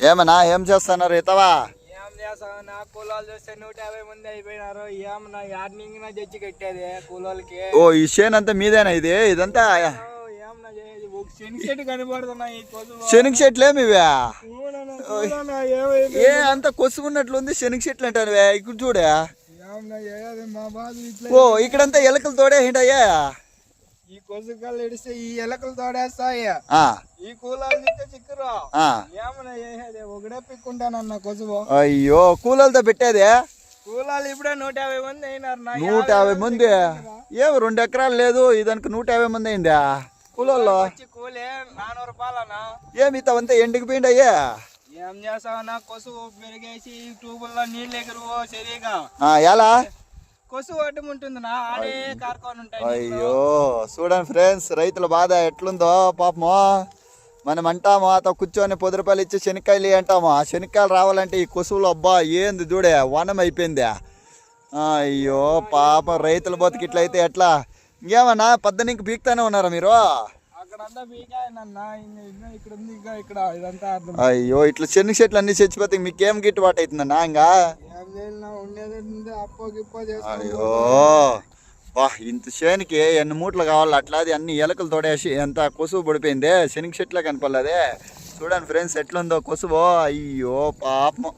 ఏమన్నా ఏం చేస్తున్నారు ఇతవా? ఏం చేస్తావు నా కూలోళ్ళు చూస్తే 150 మంది అయిపోయినారు. ఏమన్నా యాడ్నింగ్ తెచ్చి కట్టేది కూలోళ్ళకి. ఓ ఈ చేను అంతా మీదేనా ఇదంతా? ఏమన్నా చేయాలి ఒక శనగ చెట్టు కనబడుతున్నాయి. శనగ చెట్లేమి ఇవే? ఏమైంది ఏ అంత కొసుకున్నట్లుంది శనగ చెట్లు అంటారు ఇక్కడ చూడే. ఏమన్నా చేయాలి మా బాధ ఇట్లా. ఓ ఇక్కడంతా ఎలకలు తోడే ఏంటయ్యా? ఈ కొసుకలు ఇడిస్తే ఈ ఎలకలు తోడేస్తాయి. ఈ కూలాలు చిక్కురు. ఏమన్నా చేసేది ఒకటే పిక్కుంటానన్న కొసువు. అయ్యో కూలలతో పెట్టేదే? కూలాలు ఇప్పుడే 150 మంది అయినారు. 150 మంది? ఏమి 2 ఎకరాలు లేదు ఇదానికి 150 మంది అయిందా కూలోళ్ళు? కూలే 400 రూపాయలనా? ఏమి ఇతవంతా ఎండికి పోయిండయ్యా? ఏం చేస్తావన్నా కొసువు పెరిగేసి ట్యూబుల్లో నీళ్ళు ఎగురువో సరిగా. ఎలా కొసువు అడ్డం ఉంటుంది నా ఆడే కార్కొని ఉంటాయి. అయ్యో చూడండి ఫ్రెండ్స్ రైతుల బాధ ఎట్లుందో పాపము. మనం అంటాము అత కూర్చొని 10 రూపాయలు ఇచ్చి శనక్కాయలు అంటాము. ఆ శనక్కాయలు రావాలంటే ఈ కొసువులు అబ్బా ఏంది చూడే వనం అయిపోయింది. అయ్యో పాపం రైతుల బతుకు ఇట్లయితే ఎట్లా? ఇంకేమన్నా పద్దనికి పీక్తానే ఉన్నారా మీరు? అయ్యో ఇట్లా శనగ చెట్లు అన్ని చచ్చిపోతే మీకేం గిట్టుబాటు అవుతుందన్నా? ఇంకా అయ్యో బా ఇంత చేనికి ఎన్ని మూటలు కావాలి అట్లాది అన్ని ఎలకలు తోడేసి ఎంత కొసువు పడిపోయింది. శనగ చెట్లే కనపడలేదే. చూడండి ఫ్రెండ్స్ ఎట్లుందో కొసువు. అయ్యో పాపం.